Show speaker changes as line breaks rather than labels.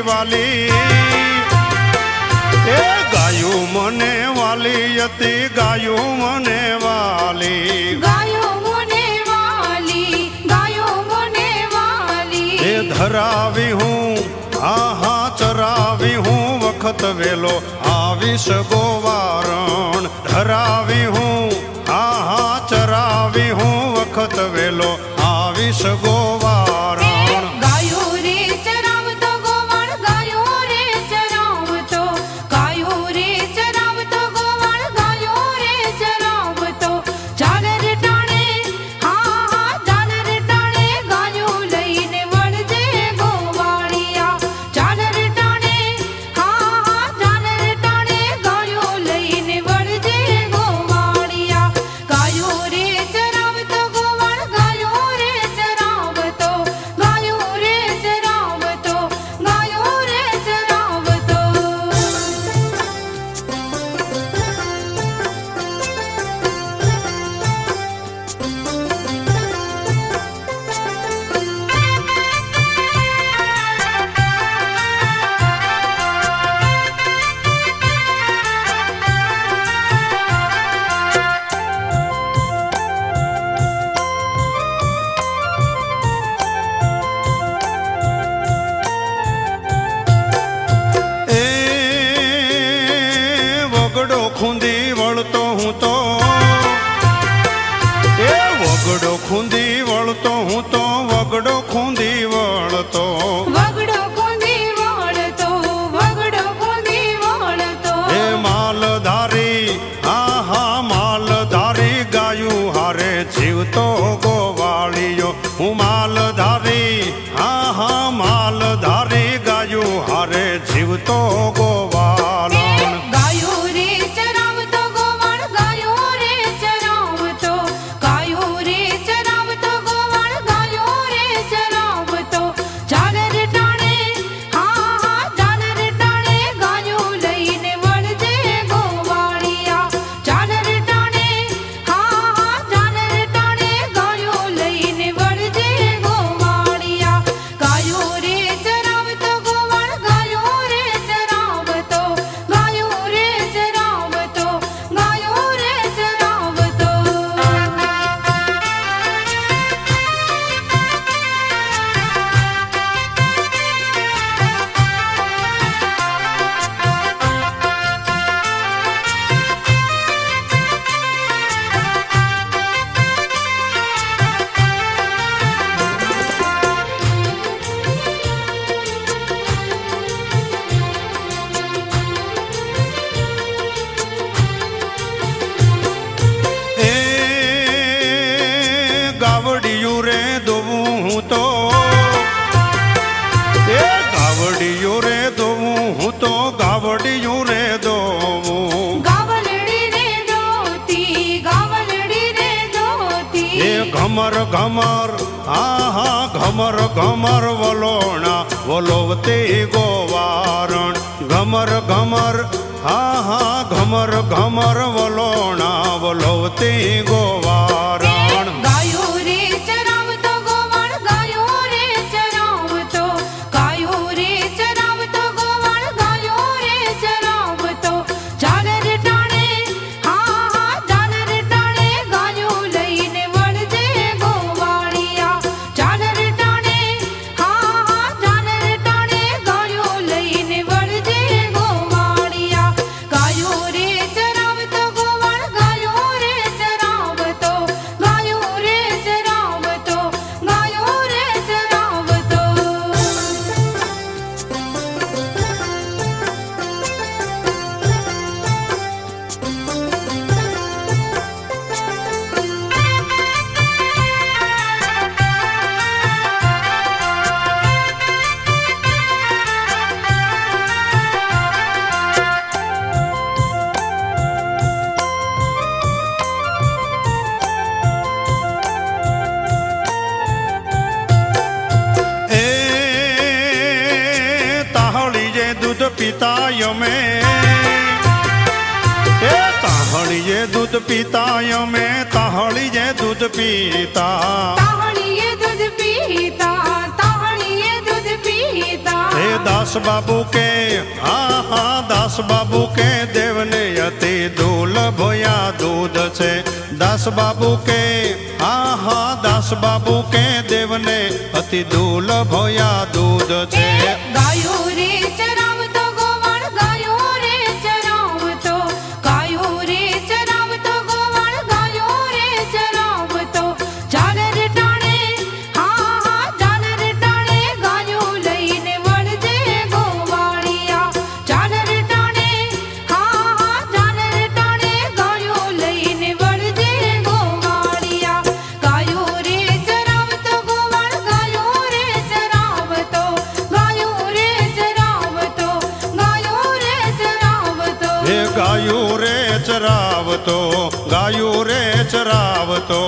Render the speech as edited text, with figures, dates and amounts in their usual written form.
वाली ए गायो मने वाली यति गायो मने वाली
गायो मने वाली गायो मने वाली
ए धरावी हूँ आहा चरावी हूँ वखत वेलो आविश गोवारण धरावी हूँ आहा चरावी हूँ वखत वेलो आविश गोवारण
गायो रे चराव तो गोवाण गायो रे चराव तो गायो रे चराव तो गोवाण गायो रे चराव तो झालर टाणे हाँ हाँ झालर टाणे गायो लईने वळजे गोवाणिया झालर टाणे हाँ हाँ झालर टाणे गायो लईने वळजे गोवाणिया गायो रे चराव तो गोवाण गायो रे चराव तो गायो रे चराव तो गायो रे चराव तो
ए वगड़ो खूंदी वळतो हूँ तो ए वगड़ो खूंदी वळतो हूँ तो वगड़ो खूंदी वळतो
वगड़ो कुंदी वळतो वगड़ो कुंदी वळतो
ए मालधारी आहा मालधारी गायू हारे जीवतो गोवाळियो हूँ मालधारी आहा मालधारी गायू हारे जीवतो गोवाळण
गायो रे चराव तो गोवाण गायो रे चराव तो गायो रे चराव तो गोवाण गायो रे चराव तो झालर टाणे हाँ हाँ झालर टाणे गायो लईने वळजे गोवाणिया झालर टाणे हाँ हाँ झालर टाणे गायो लईने वळजे गोवाणिया गायो रे चराव तो गोवाण गायो रे चराव तो गायो रे चराव तो गायो रे चराव तो
ए गावड़ियों रे दोवूं हूँ तो ए गावड़ियों रे दोवूं हूँ तो गावड़ियों रे दोवूं
गावलड़ी रे दोती गावलड़ी रे दोती
ए घमर घमर आहा घमर घमर वलोणा वलोवते गोवारण घमर घमर आहा घमर घमर वलोणा वलोवते गोवारण
गायो रे चराव तो गोवाण गायो रे चराव तो गायो रे चराव तो गोवाण गायो रे चराव तो झालर टाणे हाँ हाँ झालर टाणे गायो लईने वळजे गोवाणिया झालर टाणे हाँ हाँ झालर टाणे गायो लईने वळजे गोवाणिया गायो रे चराव तो गोवाण गायो रे चराव तो गायो रे चराव तो गायो रे चराव तो
दूध पीता यमे ए ताहड़िए दूध पीता यमे ताहड़िए दूध पीता
ताहड़िए दूध पीता ताहड़िए दूध पीता
हे दास દાસ બાબુ કે હા હા દાસ બાબુ કે દેવને અતિ દુર્લભ યા દૂધ છે દાસ બાબુ કે હા હા દાસ બાબુ કે દેવને અતિ દુર્લભ યા દૂધ છે
ગાયો રે ચરાવતો ગોવાળ ગાયો રે ચરાવતો ગાયો રે ચરાવતો ગોવાળ ગાયો રે ચરાવતો ઝાલર ટાણે હા હા ઝાલર ટાણે ગાયો લઈને વળજે ગોવાળિયા ઝાલર ટાણે હા હા ઝાલર ટાણે ગાયો લઈને વળજે ગોવાળિયા ગાયો રે ચરાવતો ગોવાળ ગાયો રે ચરાવતો ગાયો રે ચરાવતો ગાયો રે ચરાવતો
હે ગાયું રે ચરાવતો ગાયું રે ચરાવતો